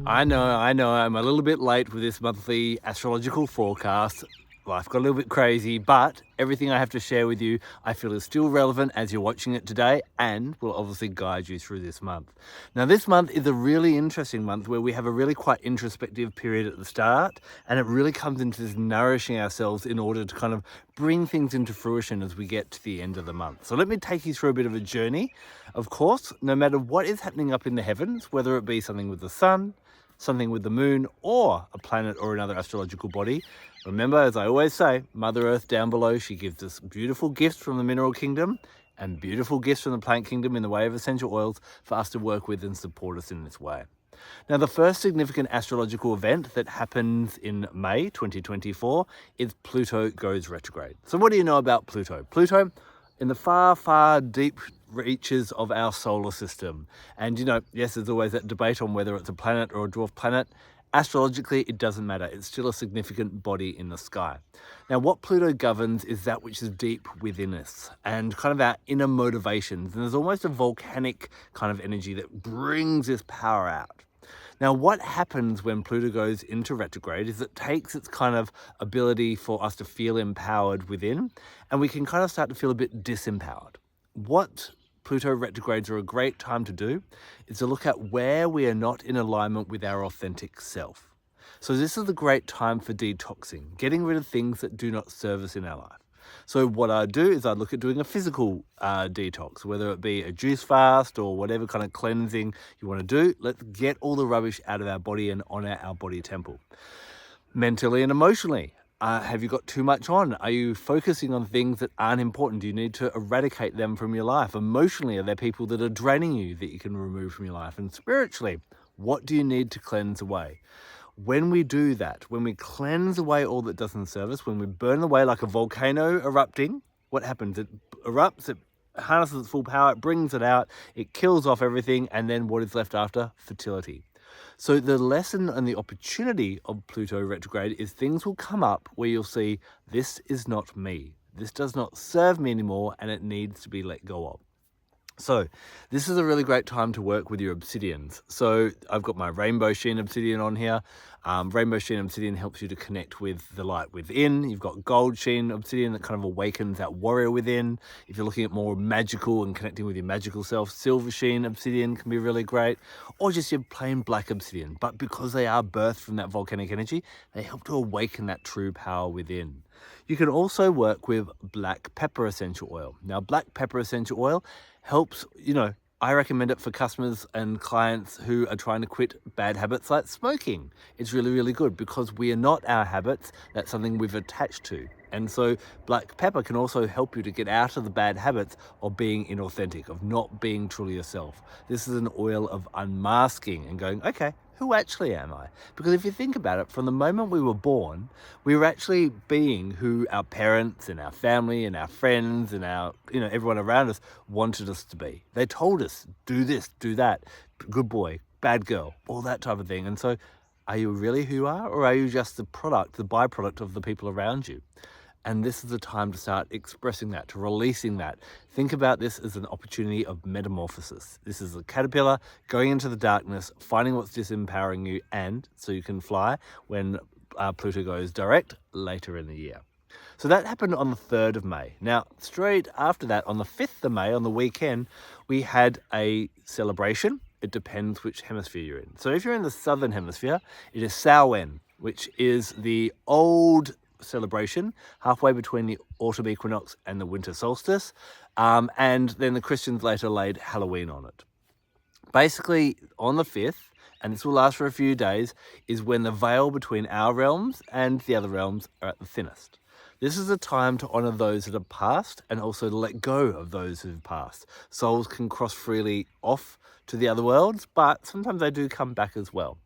I know, I'm a little bit late with this monthly astrological forecast. Life got a little bit crazy, but everything I have to share with you, I feel is still relevant as you're watching it today and will obviously guide you through this month. Now, this month is a really interesting month where we have a really quite introspective period at the start, and it really comes into this nourishing ourselves in order to kind of bring things into fruition as we get to the end of the month. So let me take you through a bit of a journey. Of course, no matter what is happening up in the heavens, whether it be something with the sun, something with the moon, or a planet or another astrological body. Remember, as I always say, Mother Earth down below, she gives us beautiful gifts from the mineral kingdom and beautiful gifts from the plant kingdom in the way of essential oils for us to work with and support us in this way. Now, the first significant astrological event that happens in May 2024 is Pluto goes retrograde. So what do you know about Pluto? Pluto, in the far, far deep reaches of our solar system. And yes, there's always that debate on whether it's a planet or a dwarf planet. Astrologically, it doesn't matter. It's still a significant body in the sky. Now, what Pluto governs is that which is deep within us and kind of our inner motivations. And there's almost a volcanic kind of energy that brings this power out. Now, what happens when Pluto goes into retrograde is it takes its kind of ability for us to feel empowered within, and we can kind of start to feel a bit disempowered. What Pluto retrogrades are a great time to do is to look at where we are not in alignment with our authentic self. So this is a great time for detoxing, getting rid of things that do not serve us in our life. So what I do is I look at doing a physical detox, whether it be a juice fast or whatever kind of cleansing you want to do. Let's get all the rubbish out of our body and honor our body temple. Mentally and emotionally, have you got too much on? Are you focusing on things that aren't important? Do you need to eradicate them from your life? Emotionally, are there people that are draining you that you can remove from your life? And spiritually, what do you need to cleanse away? When we do that, when we cleanse away all that doesn't serve us, when we burn away like a volcano erupting, what happens? It erupts, it harnesses its full power, it brings it out, it kills off everything, and then what is left after? Fertility. So the lesson and the opportunity of Pluto retrograde is things will come up where you'll see, this is not me. This does not serve me anymore, and it needs to be let go of. So this is a really great time to work with your obsidians. So I've got my rainbow sheen obsidian on here. Rainbow sheen obsidian helps you to connect with the light within. You've got gold sheen obsidian that kind of awakens that warrior within. If you're looking at more magical and connecting with your magical self, silver sheen obsidian can be really great, or just your plain black obsidian. But because they are birthed from that volcanic energy, they help to awaken that true power within. You can also work with black pepper essential oil. Now, black pepper essential oil helps, I recommend it for customers and clients who are trying to quit bad habits like smoking. It's really, really good because we are not our habits. That's something we've attached to. And so black pepper can also help you to get out of the bad habits of being inauthentic, of not being truly yourself. This is an oil of unmasking and going, okay, who actually am I? Because if you think about it, from the moment we were born, we were actually being who our parents and our family and our friends and our, everyone around us wanted us to be. They told us, do this, do that, good boy, bad girl, all that type of thing. And so are you really who you are, or are you just the byproduct of the people around you? And this is the time to start expressing that, to releasing that. Think about this as an opportunity of metamorphosis. This is a caterpillar going into the darkness, finding what's disempowering you, and so you can fly when Pluto goes direct later in the year. So that happened on the 3rd of May. Now, straight after that, on the 5th of May, on the weekend, we had a celebration. It depends which hemisphere you're in. So if you're in the southern hemisphere, it is Samhain, which is the old celebration halfway between the autumn equinox and the winter solstice, and then the Christians later laid Halloween on it. Basically, on the 5th, and this will last for a few days, is when the veil between our realms and the other realms are at the thinnest. This is a time to honour those that have passed and also to let go of those who have passed. Souls can cross freely off to the other worlds, but sometimes they do come back as well.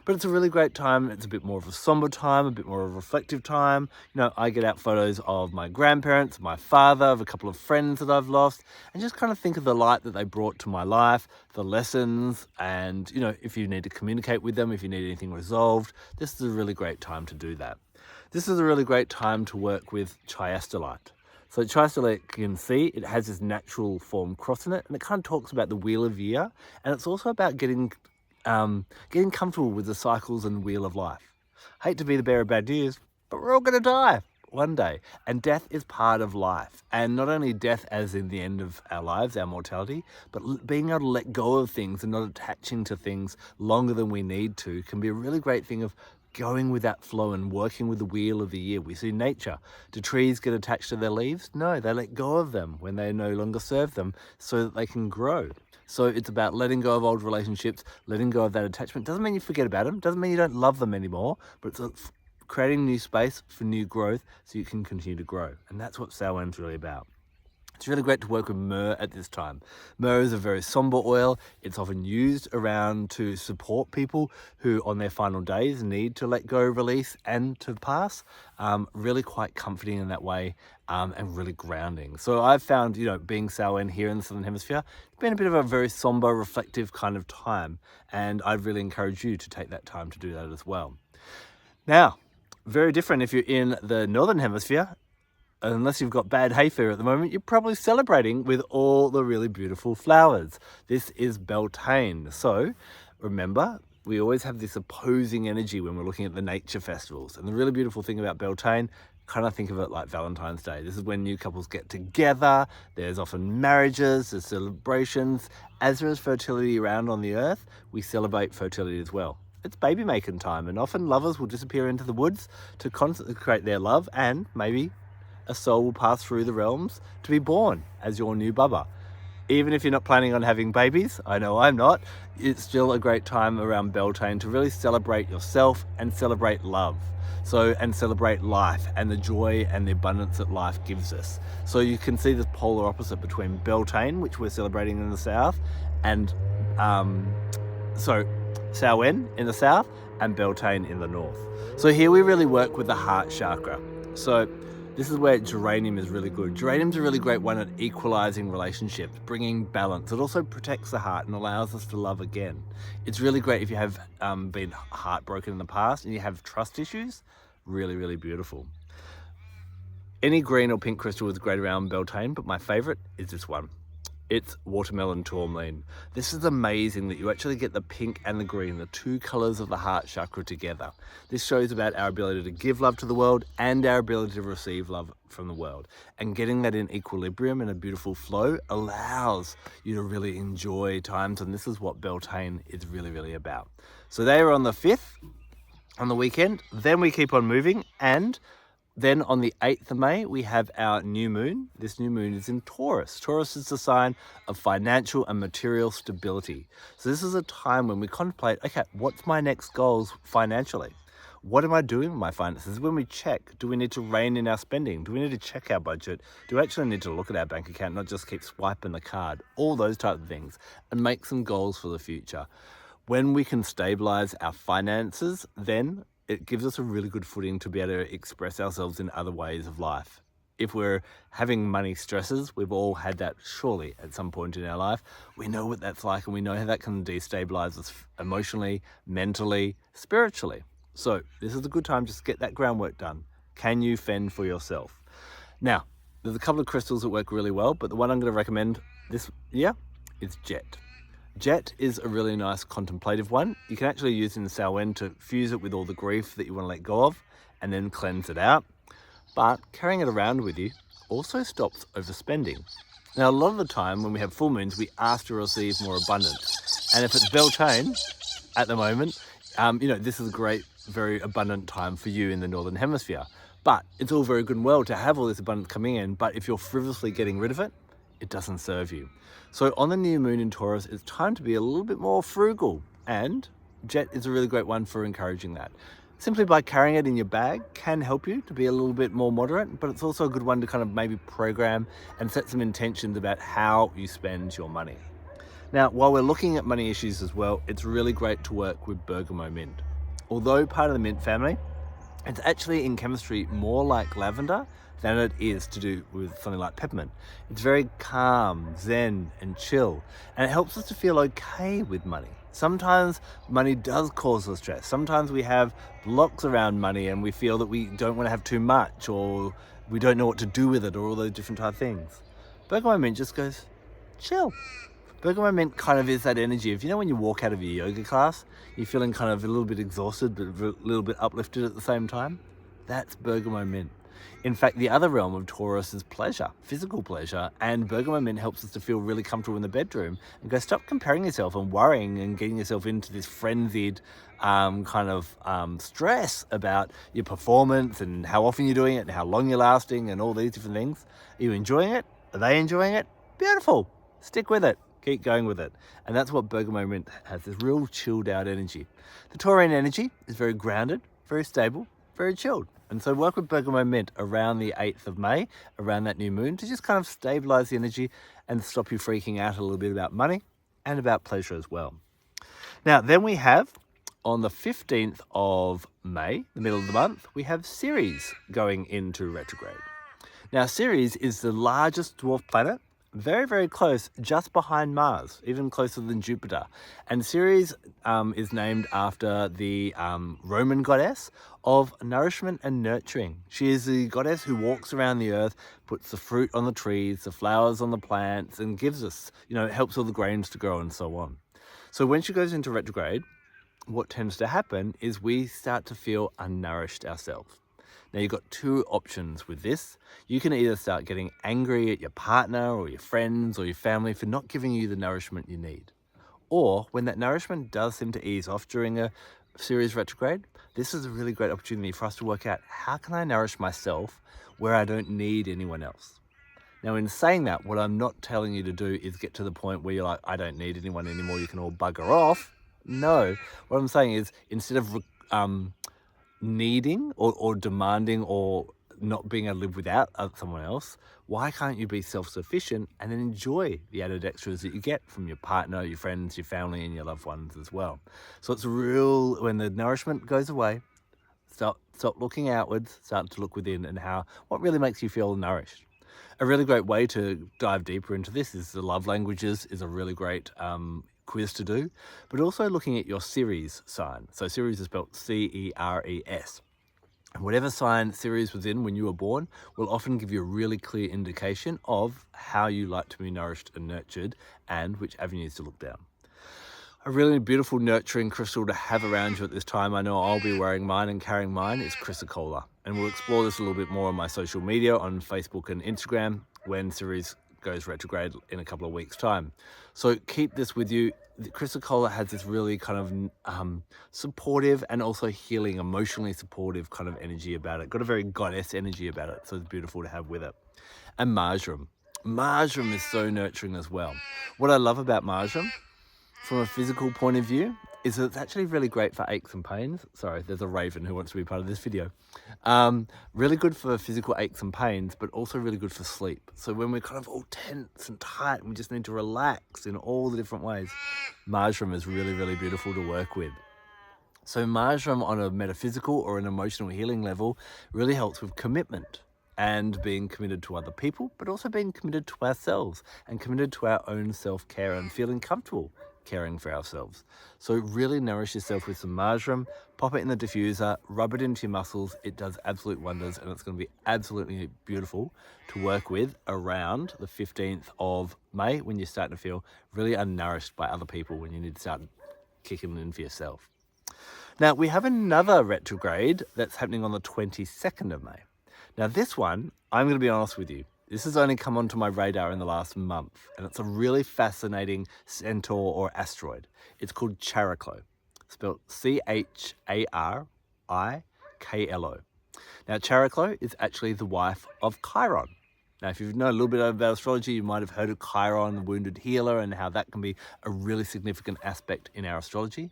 But it's a really great time. It's a bit more of a somber time, a bit more of a reflective time. I get out photos of my grandparents, my father, of a couple of friends that I've lost, and just kind of think of the light that they brought to my life, the lessons, and, if you need to communicate with them, if you need anything resolved, this is a really great time to do that. This is a really great time to work with Chiastolite. So Chiastolite, you can see, it has this natural form cross in it, and it kind of talks about the wheel of year, and it's also about getting getting comfortable with the cycles and wheel of life. Hate to be the bearer of bad news, but we're all going to die one day. And death is part of life. And not only death as in the end of our lives, our mortality, but being able to let go of things and not attaching to things longer than we need to can be a really great thing of going with that flow and working with the wheel of the year. We see nature. Do trees get attached to their leaves? No, they let go of them when they no longer serve them so that they can grow. So it's about letting go of old relationships, letting go of that attachment. Doesn't mean you forget about them, doesn't mean you don't love them anymore, but it's creating new space for new growth so you can continue to grow. And that's what Samhain's really about. It's really great to work with myrrh at this time. Myrrh is a very somber oil. It's often used around to support people who on their final days need to let go, release and to pass. Really quite comforting in that way and really grounding. So I've found, being Samhain here in the Southern Hemisphere, it's been a bit of a very somber, reflective kind of time. And I'd really encourage you to take that time to do that as well. Now, very different if you're in the Northern Hemisphere. Unless you've got bad hay fever at the moment, you're probably celebrating with all the really beautiful flowers. This is Beltane. So remember, we always have this opposing energy when we're looking at the nature festivals. And the really beautiful thing about Beltane, kind of think of it like Valentine's Day. This is when new couples get together. There's often marriages, there's celebrations. As there is fertility around on the earth, we celebrate fertility as well. It's baby making time, and often lovers will disappear into the woods to consecrate their love, and maybe a soul will pass through the realms to be born as your new bubba. Even if you're not planning on having babies, I know I'm not, it's still a great time around Beltane to really celebrate yourself and celebrate love. And celebrate life and the joy and the abundance that life gives us. So you can see the polar opposite between Beltane, which we're celebrating in the south, and Samhain in the south and Beltane in the north. So here we really work with the heart chakra. So this is where Geranium is really good. Geranium's a really great one at equalizing relationships, bringing balance. It also protects the heart and allows us to love again. It's really great if you have been heartbroken in the past and you have trust issues. Really, really beautiful. Any green or pink crystal is great around Beltane, but my favorite is this one. It's watermelon tourmaline. This is amazing that you actually get the pink and the green, the two colors of the heart chakra together. This shows about our ability to give love to the world and our ability to receive love from the world. And getting that in equilibrium and a beautiful flow allows you to really enjoy times. And this is what Beltane is really, really about. So they are on the 5th on the weekend. Then we keep on moving, and then on the 8th of May, we have our new moon. This new moon is in Taurus. Taurus is the sign of financial and material stability. So this is a time when we contemplate, okay, what's my next goals financially? What am I doing with my finances? When we check, do we need to rein in our spending? Do we need to check our budget? Do we actually need to look at our bank account, not just keep swiping the card? All those type of things, and make some goals for the future. When we can stabilize our finances, then it gives us a really good footing to be able to express ourselves in other ways of life. If we're having money stresses, we've all had that surely at some point in our life. We know what that's like, and we know how that can destabilize us emotionally, mentally, spiritually. So this is a good time just to get that groundwork done. Can you fend for yourself? Now, there's a couple of crystals that work really well, but the one I'm going to recommend this year is jet. Jet is a really nice contemplative one. You can actually use it in Samhain to fuse it with all the grief that you want to let go of and then cleanse it out. But carrying it around with you also stops overspending. Now, a lot of the time when we have full moons, we ask to receive more abundance. And if it's Beltane at the moment, this is a great, very abundant time for you in the Northern Hemisphere. But it's all very good and well to have all this abundance coming in, but if you're frivolously getting rid of it, it doesn't serve you. So on the new moon in Taurus, it's time to be a little bit more frugal, and jet is a really great one for encouraging that. Simply by carrying it in your bag can help you to be a little bit more moderate, but it's also a good one to kind of maybe program and set some intentions about how you spend your money. Now, while we're looking at money issues as well, it's really great to work with Bergamot mint. Although part of the mint family, it's actually in chemistry more like lavender than it is to do with something like peppermint. It's very calm, zen, and chill, and it helps us to feel okay with money. Sometimes money does cause us stress. Sometimes we have blocks around money and we feel that we don't want to have too much, or we don't know what to do with it, or all those different type of things. Bergamot mint just goes, chill. Bergamot mint kind of is that energy of, you know, when you walk out of your yoga class, you're feeling kind of a little bit exhausted, but a little bit uplifted at the same time? That's Bergamot mint. In fact, the other realm of Taurus is pleasure, physical pleasure, and Bergamot mint helps us to feel really comfortable in the bedroom and go, stop comparing yourself and worrying and getting yourself into this frenzied stress about your performance and how often you're doing it and how long you're lasting and all these different things. Are you enjoying it? Are they enjoying it? Beautiful. Stick with it. Keep going with it. And that's what Bergamot mint has, this real chilled out energy. The Taurine energy is very grounded, very stable, very chilled. And so work with Bergamot mint around the 8th of May, around that new moon, to just kind of stabilize the energy and stop you freaking out a little bit about money and about pleasure as well. Now, then we have on the 15th of May, the middle of the month, we have Ceres going into retrograde. Now, Ceres is the largest dwarf planet, very, very close, just behind Mars, even closer than Jupiter. And Ceres is named after the Roman goddess of nourishment and nurturing. She is the goddess who walks around the earth, puts the fruit on the trees, the flowers on the plants, and gives us, helps all the grains to grow and so on. So when she goes into retrograde, what tends to happen is we start to feel unnourished ourselves. Now, you've got two options with this. You can either start getting angry at your partner or your friends or your family for not giving you the nourishment you need. Or when that nourishment does seem to ease off during a Ceres retrograde, this is a really great opportunity for us to work out, how can I nourish myself where I don't need anyone else? Now, in saying that, what I'm not telling you to do is get to the point where you're like, I don't need anyone anymore, you can all bugger off. No, what I'm saying is, instead of needing or demanding or not being able to live without someone else, why can't you be self-sufficient and then enjoy the added extras that you get from your partner, your friends, your family, and your loved ones as well? So it's real, when the nourishment goes away, stop looking outwards, start to look within, and what really makes you feel nourished. A really great way to dive deeper into this is the love languages is a really great quiz to do, but also looking at your Ceres sign. So Ceres is spelled C-E-R-E-S. And whatever sign Ceres was in when you were born will often give you a really clear indication of how you like to be nourished and nurtured and which avenues to look down. A really beautiful nurturing crystal to have around you at this time, I know I'll be wearing mine and carrying mine, is Chrysocolla. And we'll explore this a little bit more on my social media, on Facebook and Instagram, when Ceres goes retrograde in a couple of weeks' time. So keep this with you. The Chrysocolla has this really kind of supportive and also healing, emotionally supportive kind of energy about it. Got a very goddess energy about it, so it's beautiful to have with it. And Marjoram. Marjoram is so nurturing as well. What I love about Marjoram, from a physical point of view, is that it's actually really great for aches and pains. Sorry, there's a raven who wants to be part of this video. Really good for physical aches and pains, but also really good for sleep. So when we're kind of all tense and tight and we just need to relax in all the different ways, Marjoram is really, really beautiful to work with. So Marjoram on a metaphysical or an emotional healing level really helps with commitment and being committed to other people, but also being committed to ourselves and committed to our own self-care and feeling comfortable caring for ourselves. So really nourish yourself with some Marjoram, pop it in the diffuser, rub it into your muscles. It does absolute wonders, and it's going to be absolutely beautiful to work with around the 15th of May when you're starting to feel really unnourished by other people, when you need to start kicking in for yourself. Now, we have another retrograde that's happening on the 22nd of May. Now, this one, I'm going to be honest with you, this has only come onto my radar in the last month, and it's a really fascinating centaur or asteroid. It's called Chariklo, spelled C-H-A-R-I-K-L-O. Now, Chariklo is actually the wife of Chiron. Now, if you know a little bit about astrology, you might have heard of Chiron, the wounded healer, and how that can be a really significant aspect in our astrology.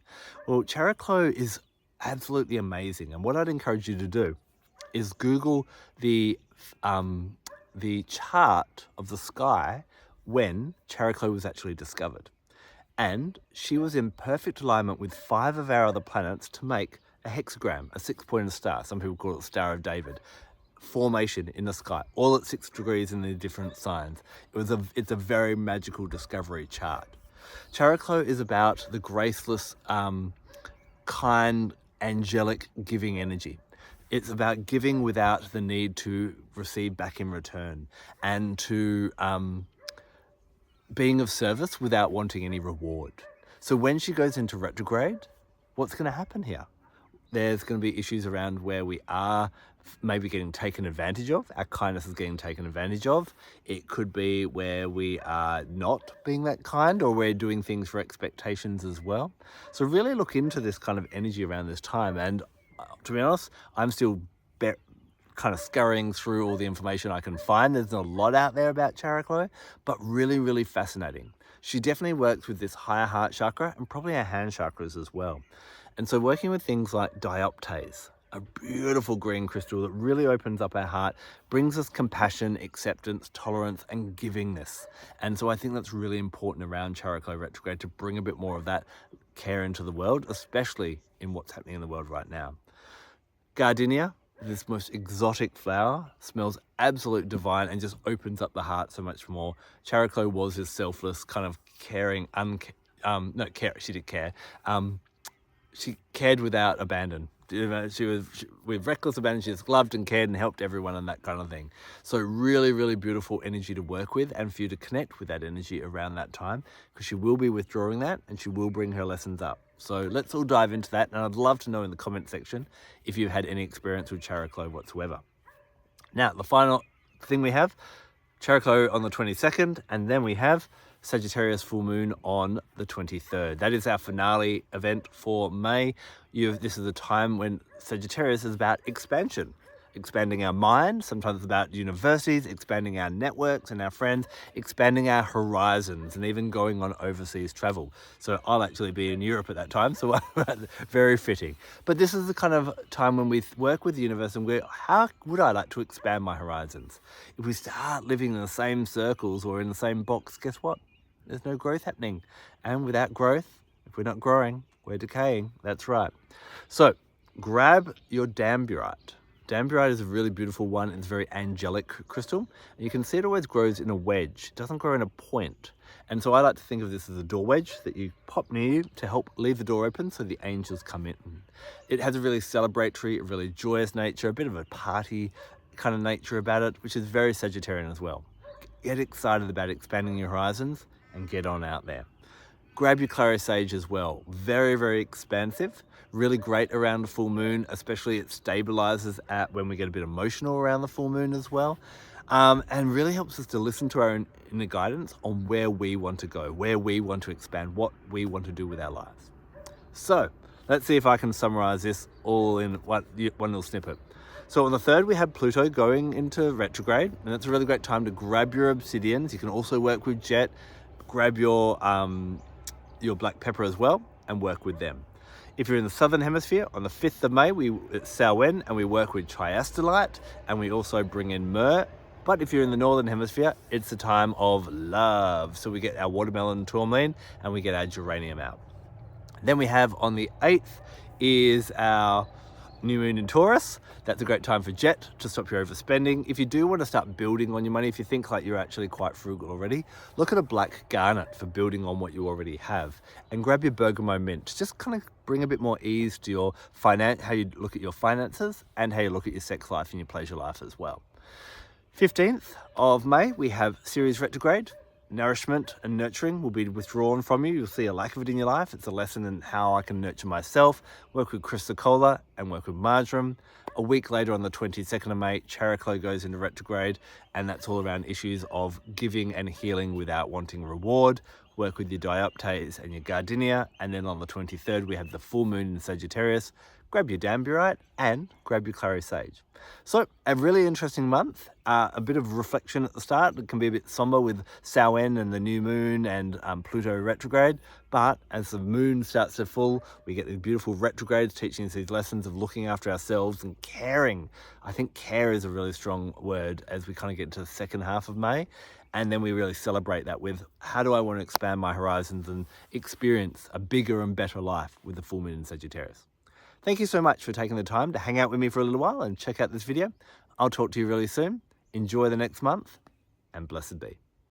Well, Chariklo is absolutely amazing, and what I'd encourage you to do is Google the chart of the sky when Chariklo was actually discovered. And she was in perfect alignment with 5 of our other planets to make a hexagram, a 6-pointed star. Some people call it Star of David. Formation in the sky, all at 6 degrees in the different signs. It's a very magical discovery chart. Chariklo is about the graceless, kind, angelic giving energy. It's about giving without the need to receive back in return, and to being of service without wanting any reward. So when she goes into retrograde, what's going to happen here? There's going to be issues around where we are maybe getting taken advantage of. Our kindness is getting taken advantage of. It could be where we are not being that kind, or we're doing things for expectations as well. So really look into this kind of energy around this time. And to be honest, I'm still kind of scurrying through all the information I can find. There's not a lot out there about Chariklo, but really, really fascinating. She definitely works with this higher heart chakra and probably our hand chakras as well. And so working with things like Dioptase, a beautiful green crystal that really opens up our heart, brings us compassion, acceptance, tolerance, and givingness. And so I think that's really important around Chariklo retrograde, to bring a bit more of that care into the world, especially in what's happening in the world right now. Gardenia, this most exotic flower, smells absolute divine and just opens up the heart so much more. Chariklo was this selfless, kind of caring, she did care. She cared without abandon. She was with reckless abandon. She just loved and cared and helped everyone and that kind of thing. So really, really beautiful energy to work with, and for you to connect with that energy around that time, because she will be withdrawing that and she will bring her lessons up. So let's all dive into that. And I'd love to know in the comment section if you've had any experience with Chariklo whatsoever. Now, the final thing we have, Chariklo on the 22nd, and then we have Sagittarius full moon on the 23rd. That is our finale event for May. This is a time when Sagittarius is about expansion, expanding our mind. Sometimes it's about universities, expanding our networks and our friends, expanding our horizons, and even going on overseas travel. So I'll actually be in Europe at that time, so very fitting. But this is the kind of time when we work with the universe and how would I like to expand my horizons? If we start living in the same circles or in the same box, guess what? There's no growth happening. And without growth, if we're not growing, we're decaying. That's right. So grab your Danburite. Danburite is a really beautiful one. It's a very angelic crystal. And you can see it always grows in a wedge. It doesn't grow in a point. And so I like to think of this as a door wedge that you pop near you to help leave the door open so the angels come in. It has a really celebratory, a really joyous nature, a bit of a party kind of nature about it, which is very Sagittarian as well. Get excited about expanding your horizons and get on out there. Grab your Clary sage as well. Very, very expansive. Really great around the full moon, especially it stabilizes when we get a bit emotional around the full moon as well. And really helps us to listen to our own inner guidance on where we want to go, where we want to expand, what we want to do with our lives. So let's see if I can summarize this all in one little snippet. So on the 3rd, we have Pluto going into retrograde, and it's a really great time to grab your obsidians. You can also work with jet. Grab your black pepper as well and work with them. If you're in the southern hemisphere, on the 5th of May, it's Samhain, and we work with Chiastolite, and we also bring in Myrrh. But if you're in the northern hemisphere, it's the time of love. So we get our watermelon Tourmaline and we get our Geranium out. Then we have on the 8th is our new moon in Taurus. That's a great time for jet to stop your overspending. If you do want to start building on your money, if you think like you're actually quite frugal already, look at a black garnet for building on what you already have, and grab your Bergamot mint. Just kind of bring a bit more ease to your how you look at your finances and how you look at your sex life and your pleasure life as well. 15th of May, we have Ceres retrograde. Nourishment and nurturing will be withdrawn from you. You'll see a lack of it in your life. It's a lesson in how I can nurture myself, work with Chrysocolla and work with Marjoram. A week later on the 22nd of May, Chariklo goes into retrograde, and that's all around issues of giving and healing without wanting reward. Work with your Dioptase and your Gardenia. And then on the 23rd, we have the full moon in Sagittarius. Grab your Danburite and grab your Clary sage. So a really interesting month, a bit of reflection at the start. It can be a bit somber with Samhain and the new moon and Pluto retrograde, but as the moon starts to full, we get these beautiful retrogrades teaching us these lessons of looking after ourselves and caring. I think care is a really strong word as we kind of get to the second half of May. And then we really celebrate that with how do I want to expand my horizons and experience a bigger and better life with the full moon in Sagittarius. Thank you so much for taking the time to hang out with me for a little while and check out this video. I'll talk to you really soon. Enjoy the next month, and blessed be.